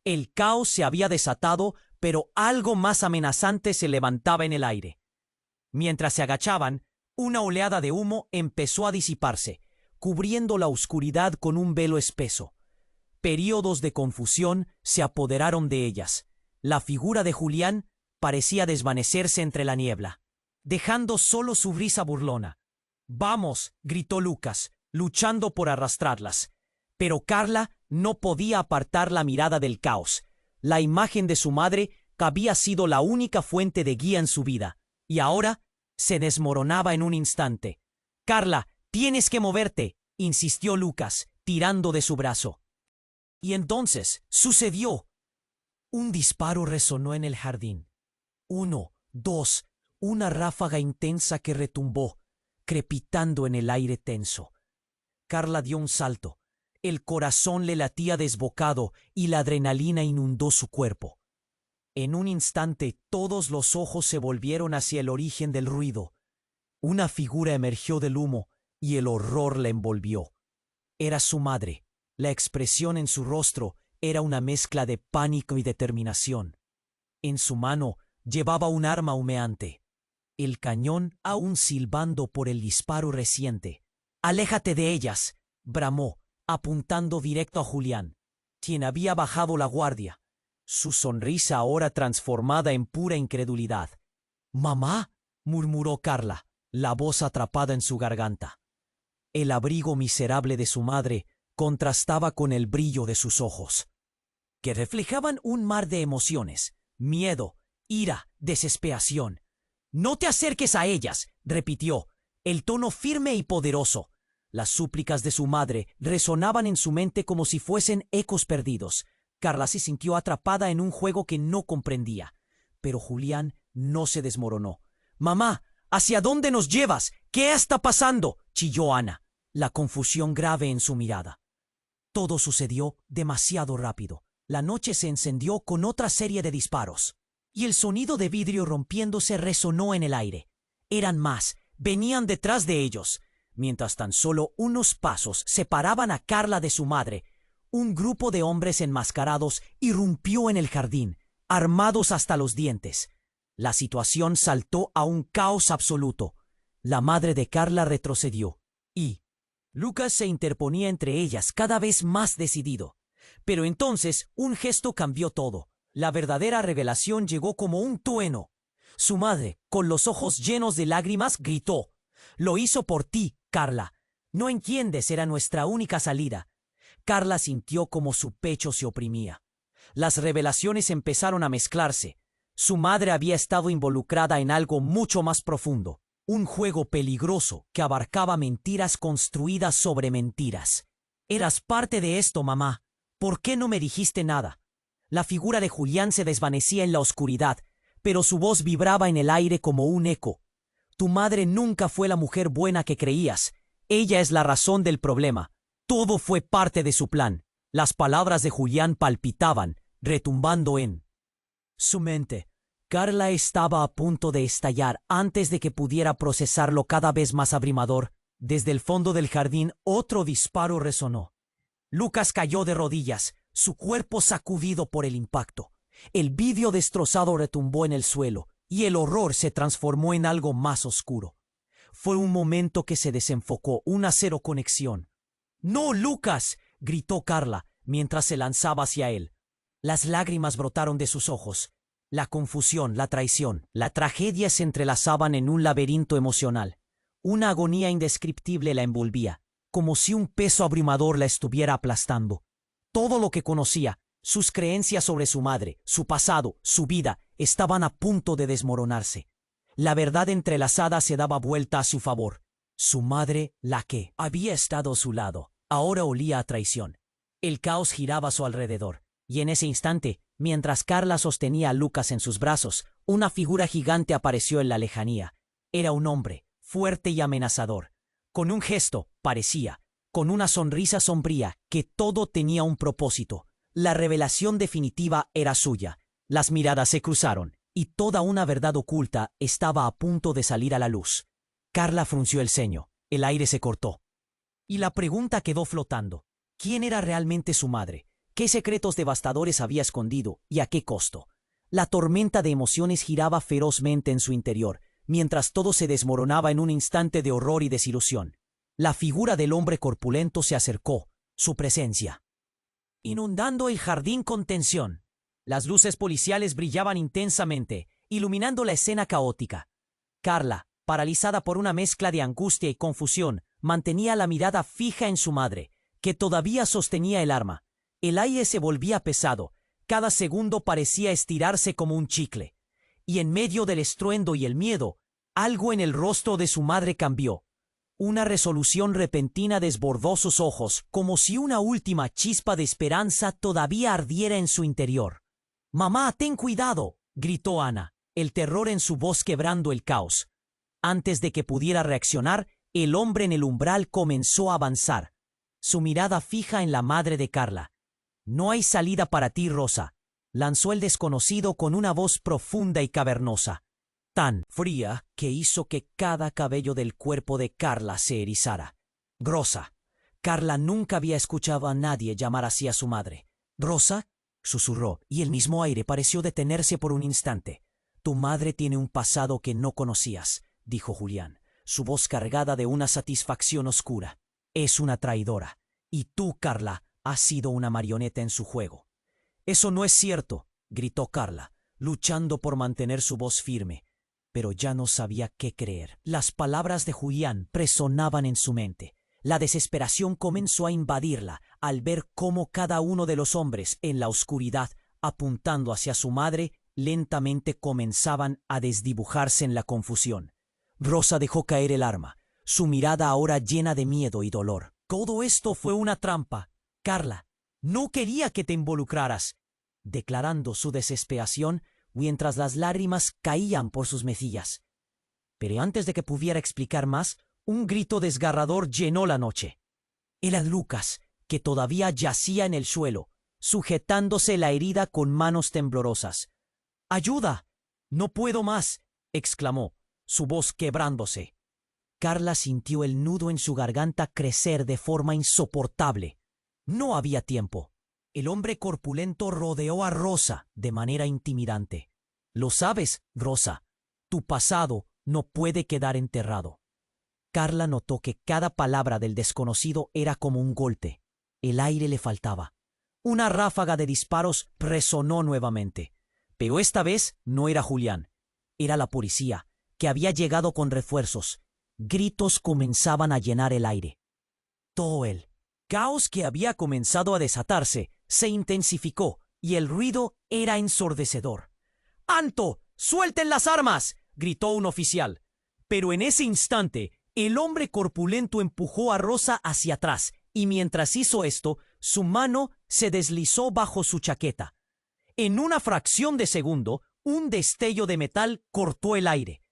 El caos se había desatado, pero algo más amenazante se levantaba en el aire. Mientras se agachaban, una oleada de humo empezó a disiparse, cubriendo la oscuridad con un velo espeso. Períodos de confusión se apoderaron de ellas. La figura de Julián parecía desvanecerse entre la niebla, dejando solo su risa burlona. «¡Vamos!», gritó Lucas, luchando por arrastrarlas. Pero Carla no podía apartar la mirada del caos. La imagen de su madre había sido la única fuente de guía en su vida, y ahora se desmoronaba en un instante. «Carla, tienes que moverte», insistió Lucas, tirando de su brazo. Y entonces sucedió. Un disparo resonó en el jardín. 1, 2, una ráfaga intensa que retumbó, crepitando en el aire tenso. Carla dio un salto. El corazón le latía desbocado y la adrenalina inundó su cuerpo. En un instante todos los ojos se volvieron hacia el origen del ruido. Una figura emergió del humo y el horror la envolvió. Era su madre. La expresión en su rostro era una mezcla de pánico y determinación. En su mano llevaba un arma humeante, el cañón aún silbando por el disparo reciente. «¡Aléjate de ellas!», bramó, apuntando directo a Julián, quien había bajado la guardia, su sonrisa ahora transformada en pura incredulidad. «¿Mamá?», murmuró Carla, la voz atrapada en su garganta. El abrigo miserable de su madre contrastaba con el brillo de sus ojos, que reflejaban un mar de emociones: miedo, ira, desesperación. «No te acerques a ellas», repitió, el tono firme y poderoso. Las súplicas de su madre resonaban en su mente como si fuesen ecos perdidos. Carla se sintió atrapada en un juego que no comprendía. Pero Julián no se desmoronó. «Mamá, ¿hacia dónde nos llevas? ¿Qué está pasando?», chilló Ana, la confusión grave en su mirada. Todo sucedió demasiado rápido. La noche se encendió con otra serie de disparos, y el sonido de vidrio rompiéndose resonó en el aire. Eran más, venían detrás de ellos. Mientras tan solo unos pasos separaban a Carla de su madre, un grupo de hombres enmascarados irrumpió en el jardín, armados hasta los dientes. La situación saltó a un caos absoluto. La madre de Carla retrocedió, y Lucas se interponía entre ellas cada vez más decidido. Pero entonces un gesto cambió todo. La verdadera revelación llegó como un trueno. Su madre, con los ojos llenos de lágrimas, gritó: «Lo hizo por ti, Carla. No entiendes, era nuestra única salida». Carla sintió como su pecho se oprimía. Las revelaciones empezaron a mezclarse. Su madre había estado involucrada en algo mucho más profundo, un juego peligroso que abarcaba mentiras construidas sobre mentiras. «Eras parte de esto, mamá. ¿Por qué no me dijiste nada?». La figura de Julián se desvanecía en la oscuridad, pero su voz vibraba en el aire como un eco. «Tu madre nunca fue la mujer buena que creías. Ella es la razón del problema. Todo fue parte de su plan». Las palabras de Julián palpitaban, retumbando en su mente. Carla estaba a punto de estallar antes de que pudiera procesarlo cada vez más abrumador. Desde el fondo del jardín otro disparo resonó. Lucas cayó de rodillas, su cuerpo sacudido por el impacto. El vidrio destrozado retumbó en el suelo, y el horror se transformó en algo más oscuro. Fue un momento que se desenfocó, una cero conexión. «¡No, Lucas!», gritó Carla, mientras se lanzaba hacia él. Las lágrimas brotaron de sus ojos. La confusión, la traición, la tragedia se entrelazaban en un laberinto emocional. Una agonía indescriptible la envolvía, como si un peso abrumador la estuviera aplastando. Todo lo que conocía, sus creencias sobre su madre, su pasado, su vida, estaban a punto de desmoronarse. La verdad entrelazada se daba vuelta a su favor. Su madre, la que había estado a su lado, ahora olía a traición. El caos giraba a su alrededor, y en ese instante, mientras Carla sostenía a Lucas en sus brazos, una figura gigante apareció en la lejanía. Era un hombre, fuerte y amenazador. Con un gesto, parecía, con una sonrisa sombría, que todo tenía un propósito. La revelación definitiva era suya. Las miradas se cruzaron, y toda una verdad oculta estaba a punto de salir a la luz. Carla frunció el ceño, el aire se cortó. Y la pregunta quedó flotando. ¿Quién era realmente su madre? ¿Qué secretos devastadores había escondido y a qué costo? La tormenta de emociones giraba ferozmente en su interior, mientras todo se desmoronaba en un instante de horror y desilusión. La figura del hombre corpulento se acercó, su presencia inundando el jardín con tensión. Las luces policiales brillaban intensamente, iluminando la escena caótica. Carla, paralizada por una mezcla de angustia y confusión, mantenía la mirada fija en su madre, que todavía sostenía el arma. El aire se volvía pesado, cada segundo parecía estirarse como un chicle. Y en medio del estruendo y el miedo, algo en el rostro de su madre cambió. Una resolución repentina desbordó sus ojos, como si una última chispa de esperanza todavía ardiera en su interior. «Mamá, ten cuidado», gritó Ana, el terror en su voz quebrando el caos. Antes de que pudiera reaccionar, el hombre en el umbral comenzó a avanzar, su mirada fija en la madre de Carla. «No hay salida para ti, Rosa», lanzó el desconocido con una voz profunda y cavernosa, tan fría que hizo que cada cabello del cuerpo de Carla se erizara. «Rosa». Carla nunca había escuchado a nadie llamar así a su madre. «¿Rosa?», susurró, y el mismo aire pareció detenerse por un instante. «Tu madre tiene un pasado que no conocías», dijo Julián, su voz cargada de una satisfacción oscura. «Es una traidora. Y tú, Carla, has sido una marioneta en su juego». «Eso no es cierto», gritó Carla, luchando por mantener su voz firme. Pero ya no sabía qué creer. Las palabras de Julián resonaban en su mente. La desesperación comenzó a invadirla al ver cómo cada uno de los hombres en la oscuridad, apuntando hacia su madre, lentamente comenzaban a desdibujarse en la confusión. Rosa dejó caer el arma, su mirada ahora llena de miedo y dolor. «Todo esto fue una trampa, Carla. No quería que te involucraras», declarando su desesperación mientras las lágrimas caían por sus mejillas. Pero antes de que pudiera explicar más, un grito desgarrador llenó la noche. Era Lucas, que todavía yacía en el suelo, sujetándose la herida con manos temblorosas. «¡Ayuda! No puedo más», exclamó, su voz quebrándose. Carla sintió el nudo en su garganta crecer de forma insoportable. No había tiempo. El hombre corpulento rodeó a Rosa de manera intimidante. «Lo sabes, Rosa, tu pasado no puede quedar enterrado». Carla notó que cada palabra del desconocido era como un golpe. El aire le faltaba. Una ráfaga de disparos resonó nuevamente. Pero esta vez no era Julián. Era la policía, que había llegado con refuerzos. Gritos comenzaban a llenar el aire. Todo el caos que había comenzado a desatarse se intensificó y el ruido era ensordecedor. «¡Alto! ¡Suelten las armas!», gritó un oficial. Pero en ese instante, el hombre corpulento empujó a Rosa hacia atrás y mientras hizo esto, su mano se deslizó bajo su chaqueta. En una fracción de segundo, un destello de metal cortó el aire.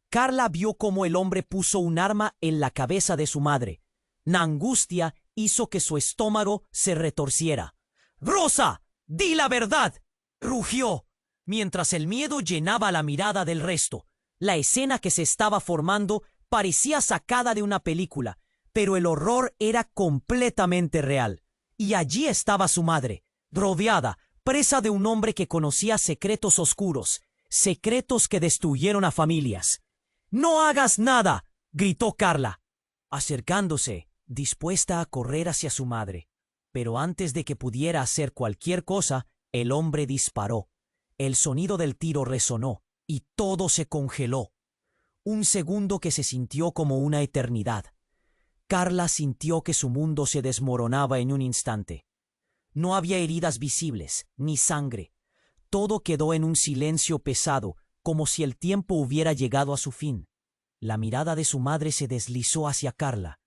Carla vio cómo el hombre puso un arma en la cabeza de su madre. La angustia hizo que su estómago se retorciera. «¡Rosa! ¡Di la verdad!», rugió, mientras el miedo llenaba la mirada del resto. La escena que se estaba formando parecía sacada de una película, pero el horror era completamente real. Y allí estaba su madre, rodeada, presa de un hombre que conocía secretos oscuros, secretos que destruyeron a familias. «¡No hagas nada!», gritó Carla, acercándose, dispuesta a correr hacia su madre. Pero antes de que pudiera hacer cualquier cosa, el hombre disparó. El sonido del tiro resonó y todo se congeló. Un segundo que se sintió como una eternidad. Carla sintió que su mundo se desmoronaba en un instante. No había heridas visibles, ni sangre. Todo quedó en un silencio pesado, como si el tiempo hubiera llegado a su fin. La mirada de su madre se deslizó hacia Carla.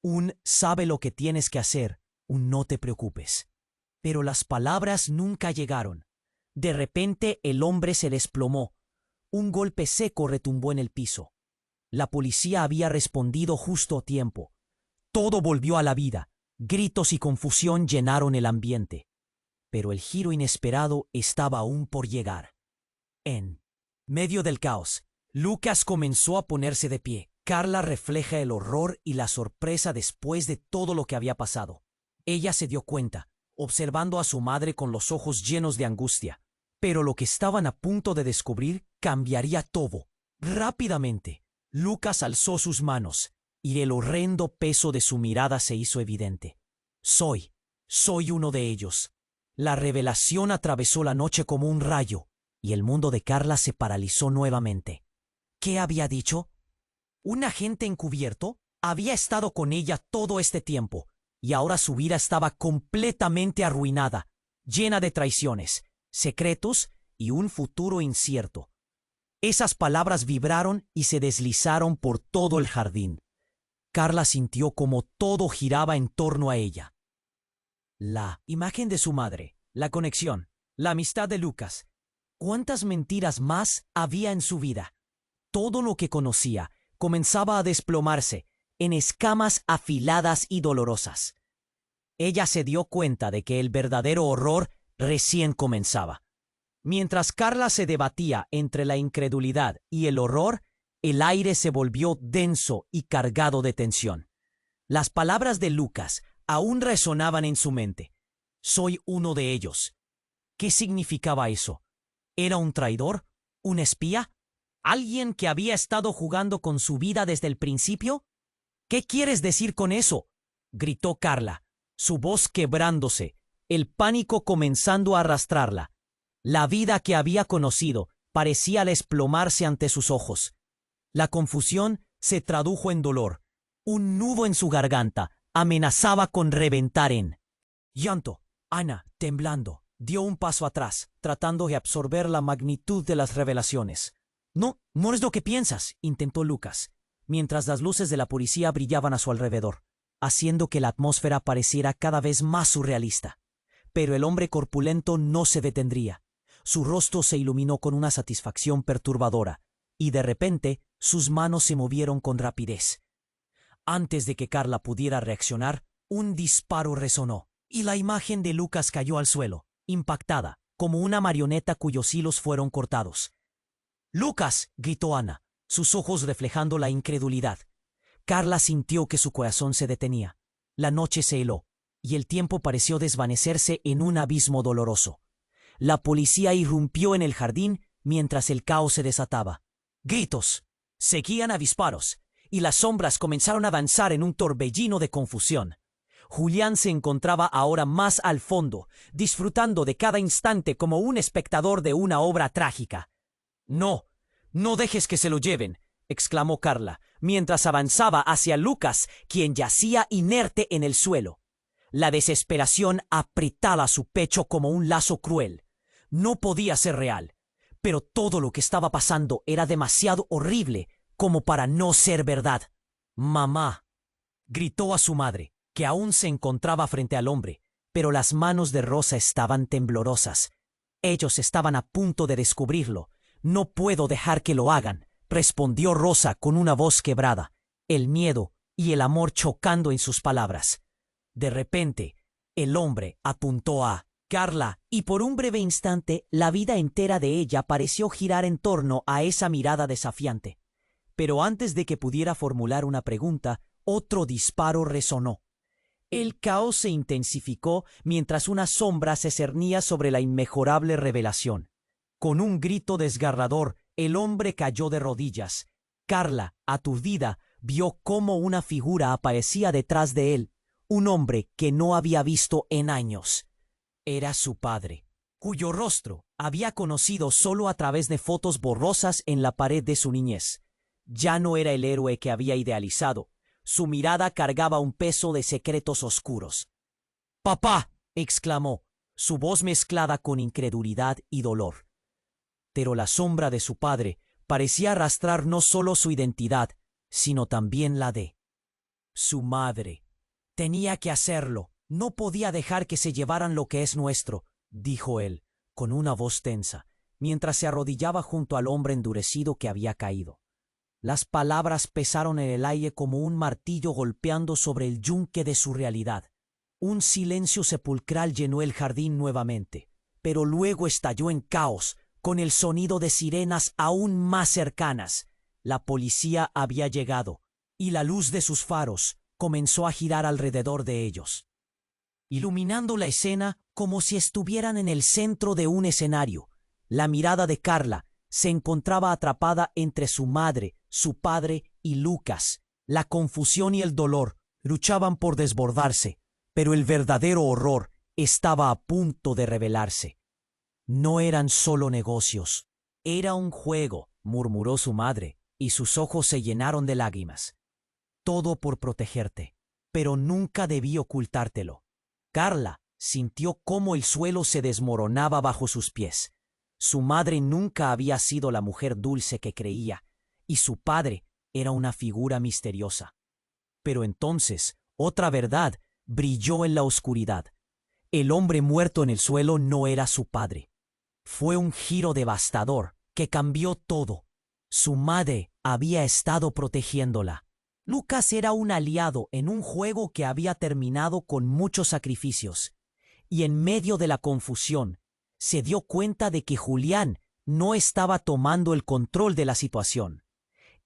Un «sabe lo que tienes que hacer», un «no te preocupes». Pero las palabras nunca llegaron. De repente el hombre se desplomó. Un golpe seco retumbó en el piso. La policía había respondido justo a tiempo. Todo volvió a la vida. Gritos y confusión llenaron el ambiente. Pero el giro inesperado estaba aún por llegar. En medio del caos, Lucas comenzó a ponerse de pie. Carla refleja el horror y la sorpresa después de todo lo que había pasado. Ella se dio cuenta, observando a su madre con los ojos llenos de angustia. Pero lo que estaban a punto de descubrir cambiaría todo. Rápidamente, Lucas alzó sus manos y el horrendo peso de su mirada se hizo evidente. Soy uno de ellos. La revelación atravesó la noche como un rayo y el mundo de Carla se paralizó nuevamente. ¿Qué había dicho? ¿Un agente encubierto? Había estado con ella todo este tiempo y ahora su vida estaba completamente arruinada, llena de traiciones, secretos y un futuro incierto. Esas palabras vibraron y se deslizaron por todo el jardín. Carla sintió como todo giraba en torno a ella. La imagen de su madre, la conexión, la amistad de Lucas. ¿Cuántas mentiras más había en su vida? Todo lo que conocía comenzaba a desplomarse en escamas afiladas y dolorosas. Ella se dio cuenta de que el verdadero horror recién comenzaba. Mientras Carla se debatía entre la incredulidad y el horror, el aire se volvió denso y cargado de tensión. Las palabras de Lucas aún resonaban en su mente. «Soy uno de ellos». ¿Qué significaba eso? ¿Era un traidor? ¿Un espía? ¿Alguien que había estado jugando con su vida desde el principio? «¿Qué quieres decir con eso?», gritó Carla, su voz quebrándose, el pánico comenzando a arrastrarla. La vida que había conocido parecía desplomarse ante sus ojos. La confusión se tradujo en dolor. Un nudo en su garganta amenazaba con reventar en llanto. Ana, temblando, dio un paso atrás, tratando de absorber la magnitud de las revelaciones. No es lo que piensas», intentó Lucas, mientras las luces de la policía brillaban a su alrededor, haciendo que la atmósfera pareciera cada vez más surrealista. Pero el hombre corpulento no se detendría. Su rostro se iluminó con una satisfacción perturbadora, y de repente sus manos se movieron con rapidez. Antes de que Carla pudiera reaccionar, un disparo resonó, y la imagen de Lucas cayó al suelo, impactada, como una marioneta cuyos hilos fueron cortados. «¡Lucas!», gritó Ana, sus ojos reflejando la incredulidad. Carla sintió que su corazón se detenía. La noche se heló, y el tiempo pareció desvanecerse en un abismo doloroso. La policía irrumpió en el jardín mientras el caos se desataba. Gritos seguían a disparos, y las sombras comenzaron a avanzar en un torbellino de confusión. Julián se encontraba ahora más al fondo, disfrutando de cada instante como un espectador de una obra trágica. «No, no dejes que se lo lleven», exclamó Carla, mientras avanzaba hacia Lucas, quien yacía inerte en el suelo. La desesperación apretaba su pecho como un lazo cruel. No podía ser real, pero todo lo que estaba pasando era demasiado horrible como para no ser verdad. «Mamá», gritó a su madre, que aún se encontraba frente al hombre, pero las manos de Rosa estaban temblorosas. Ellos estaban a punto de descubrirlo. «No puedo dejar que lo hagan», respondió Rosa con una voz quebrada, el miedo y el amor chocando en sus palabras. De repente, el hombre apuntó a Carla, y por un breve instante la vida entera de ella pareció girar en torno a esa mirada desafiante. Pero antes de que pudiera formular una pregunta, otro disparo resonó. El caos se intensificó mientras una sombra se cernía sobre la inmejorable revelación. Con un grito desgarrador, el hombre cayó de rodillas. Carla, aturdida, vio cómo una figura aparecía detrás de él, un hombre que no había visto en años. Era su padre, cuyo rostro había conocido solo a través de fotos borrosas en la pared de su niñez. Ya no era el héroe que había idealizado. Su mirada cargaba un peso de secretos oscuros. «¡Papá!», exclamó, su voz mezclada con incredulidad y dolor. Pero la sombra de su padre parecía arrastrar no solo su identidad, sino también la de su madre. «Tenía que hacerlo. No podía dejar que se llevaran lo que es nuestro», dijo él, con una voz tensa, mientras se arrodillaba junto al hombre endurecido que había caído. Las palabras pesaron en el aire como un martillo golpeando sobre el yunque de su realidad. Un silencio sepulcral llenó el jardín nuevamente, pero luego estalló en caos, con el sonido de sirenas aún más cercanas. La policía había llegado, y la luz de sus faros comenzó a girar alrededor de ellos, iluminando la escena como si estuvieran en el centro de un escenario. La mirada de Carla se encontraba atrapada entre su madre, su padre y Lucas. La confusión y el dolor luchaban por desbordarse, pero el verdadero horror estaba a punto de revelarse. «No eran solo negocios, era un juego», murmuró su madre, y sus ojos se llenaron de lágrimas. «Todo por protegerte, pero nunca debí ocultártelo». Carla sintió cómo el suelo se desmoronaba bajo sus pies. Su madre nunca había sido la mujer dulce que creía, y su padre era una figura misteriosa. Pero entonces, otra verdad brilló en la oscuridad. El hombre muerto en el suelo no era su padre. Fue un giro devastador que cambió todo. Su madre había estado protegiéndola. Lucas era un aliado en un juego que había terminado con muchos sacrificios, y en medio de la confusión, se dio cuenta de que Julián no estaba tomando el control de la situación.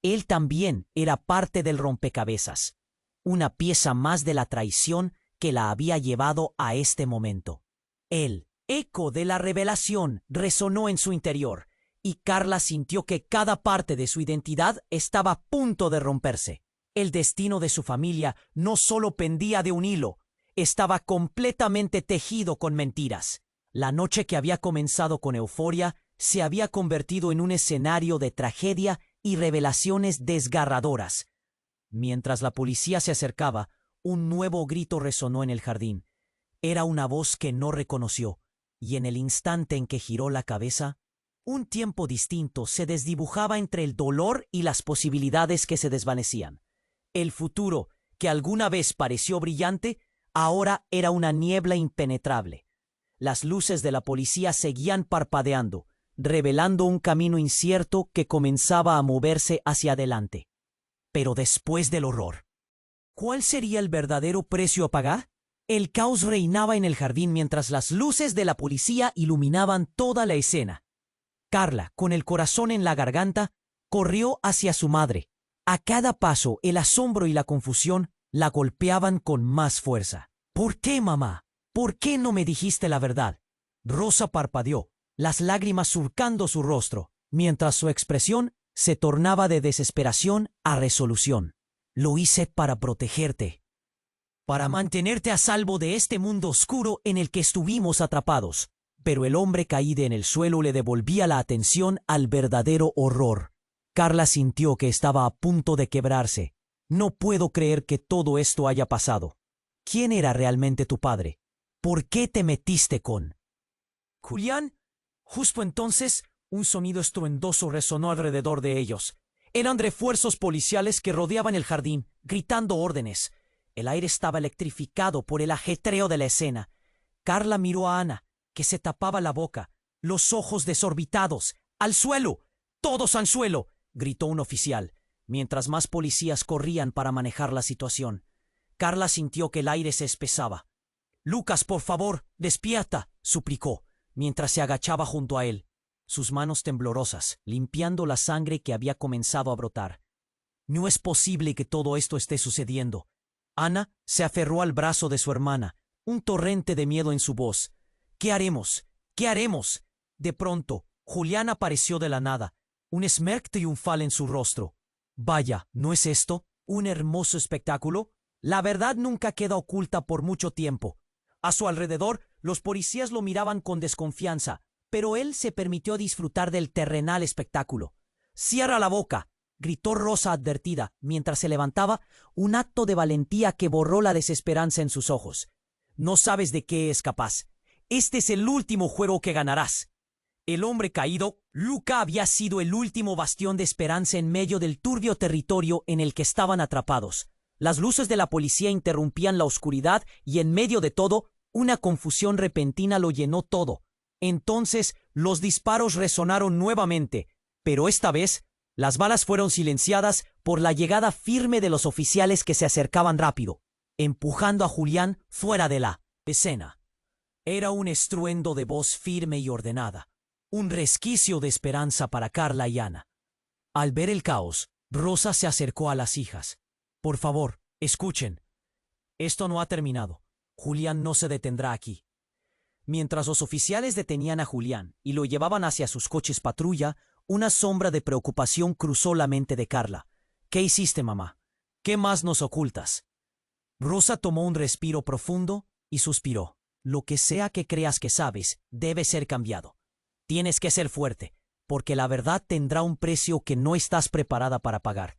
Él también era parte del rompecabezas, una pieza más de la traición que la había llevado a este momento. El eco de la revelación resonó en su interior, y Carla sintió que cada parte de su identidad estaba a punto de romperse. El destino de su familia no solo pendía de un hilo, estaba completamente tejido con mentiras. La noche que había comenzado con euforia se había convertido en un escenario de tragedia y revelaciones desgarradoras. Mientras la policía se acercaba, un nuevo grito resonó en el jardín. Era una voz que no reconoció, y en el instante en que giró la cabeza, un tiempo distinto se desdibujaba entre el dolor y las posibilidades que se desvanecían. El futuro, que alguna vez pareció brillante, ahora era una niebla impenetrable. Las luces de la policía seguían parpadeando, revelando un camino incierto que comenzaba a moverse hacia adelante. Pero después del horror, ¿cuál sería el verdadero precio a pagar? El caos reinaba en el jardín mientras las luces de la policía iluminaban toda la escena. Carla, con el corazón en la garganta, corrió hacia su madre, A cada paso, el asombro y la confusión la golpeaban con más fuerza. ¿Por qué, mamá? ¿Por qué no me dijiste la verdad? Rosa parpadeó, las lágrimas surcando su rostro, mientras su expresión se tornaba de desesperación a resolución. Lo hice para protegerte, para mantenerte a salvo de este mundo oscuro en el que estuvimos atrapados. Pero el hombre caído en el suelo le devolvía la atención al verdadero horror. Carla sintió que estaba a punto de quebrarse. No puedo creer que todo esto haya pasado. ¿Quién era realmente tu padre? ¿Por qué te metiste con Julián? Justo entonces, un sonido estruendoso resonó alrededor de ellos. Eran refuerzos policiales que rodeaban el jardín, gritando órdenes. El aire estaba electrificado por el ajetreo de la escena. Carla miró a Ana, que se tapaba la boca, los ojos desorbitados. ¡Al suelo! ¡Todos al suelo!, gritó un oficial, mientras más policías corrían para manejar la situación. Carla sintió que el aire se espesaba. «Lucas, por favor, despierta», suplicó, mientras se agachaba junto a él, sus manos temblorosas, limpiando la sangre que había comenzado a brotar. «No es posible que todo esto esté sucediendo». Ana se aferró al brazo de su hermana, un torrente de miedo en su voz. «¿Qué haremos? ¿Qué haremos?». De pronto, Julián apareció de la nada, un smirk triunfal en su rostro. «Vaya, ¿no es esto un hermoso espectáculo?». La verdad nunca queda oculta por mucho tiempo. A su alrededor, los policías lo miraban con desconfianza, pero él se permitió disfrutar del terrenal espectáculo. «¡Cierra la boca!», gritó Rosa advertida, mientras se levantaba, un acto de valentía que borró la desesperanza en sus ojos. «No sabes de qué es capaz. Este es el último juego que ganarás». El hombre caído, Luca, había sido el último bastión de esperanza en medio del turbio territorio en el que estaban atrapados. Las luces de la policía interrumpían la oscuridad y en medio de todo, una confusión repentina lo llenó todo. Entonces, los disparos resonaron nuevamente, pero esta vez, las balas fueron silenciadas por la llegada firme de los oficiales que se acercaban rápido, empujando a Julián fuera de la escena. Era un estruendo de voz firme y ordenada, un resquicio de esperanza para Carla y Ana. Al ver el caos, Rosa se acercó a las hijas. «Por favor, escuchen. Esto no ha terminado. Julián no se detendrá aquí». Mientras los oficiales detenían a Julián y lo llevaban hacia sus coches patrulla, una sombra de preocupación cruzó la mente de Carla. «¿Qué hiciste, mamá? ¿Qué más nos ocultas?». Rosa tomó un respiro profundo y suspiró. «Lo que sea que creas que sabes, debe ser cambiado. Tienes que ser fuerte, porque la verdad tendrá un precio que no estás preparada para pagar».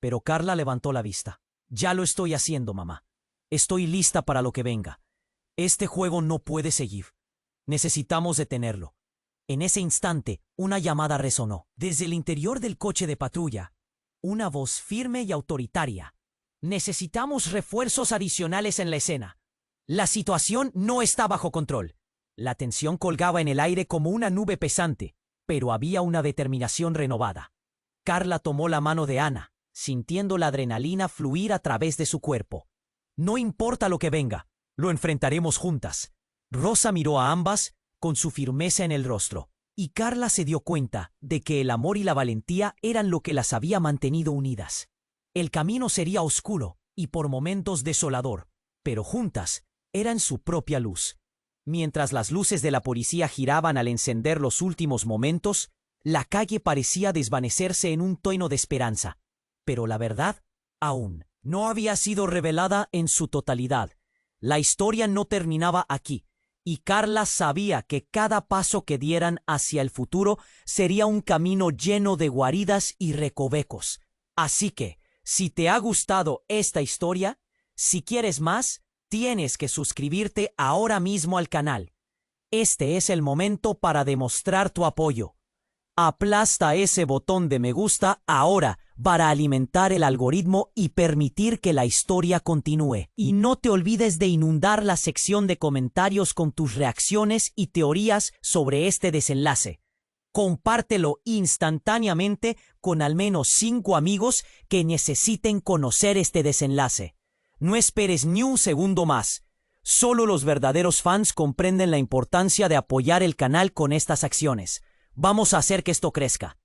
Pero Carla levantó la vista. «Ya lo estoy haciendo, mamá. Estoy lista para lo que venga. Este juego no puede seguir. Necesitamos detenerlo». En ese instante, una llamada resonó. Desde el interior del coche de patrulla, una voz firme y autoritaria. «Necesitamos refuerzos adicionales en la escena. La situación no está bajo control». La tensión colgaba en el aire como una nube pesante, pero había una determinación renovada. Carla tomó la mano de Ana, sintiendo la adrenalina fluir a través de su cuerpo. «No importa lo que venga, lo enfrentaremos juntas». Rosa miró a ambas con su firmeza en el rostro, y Carla se dio cuenta de que el amor y la valentía eran lo que las había mantenido unidas. El camino sería oscuro y por momentos desolador, pero juntas eran su propia luz. Mientras las luces de la policía giraban al encender los últimos momentos, la calle parecía desvanecerse en un tono de esperanza. Pero la verdad aún no había sido revelada en su totalidad. La historia no terminaba aquí, y Carla sabía que cada paso que dieran hacia el futuro sería un camino lleno de guaridas y recovecos. Así que, si te ha gustado esta historia, si quieres más, tienes que suscribirte ahora mismo al canal. Este es el momento para demostrar tu apoyo. Aplasta ese botón de me gusta ahora para alimentar el algoritmo y permitir que la historia continúe. Y no te olvides de inundar la sección de comentarios con tus reacciones y teorías sobre este desenlace. Compártelo instantáneamente con al menos 5 amigos que necesiten conocer este desenlace. No esperes ni un segundo más. Solo los verdaderos fans comprenden la importancia de apoyar el canal con estas acciones. Vamos a hacer que esto crezca.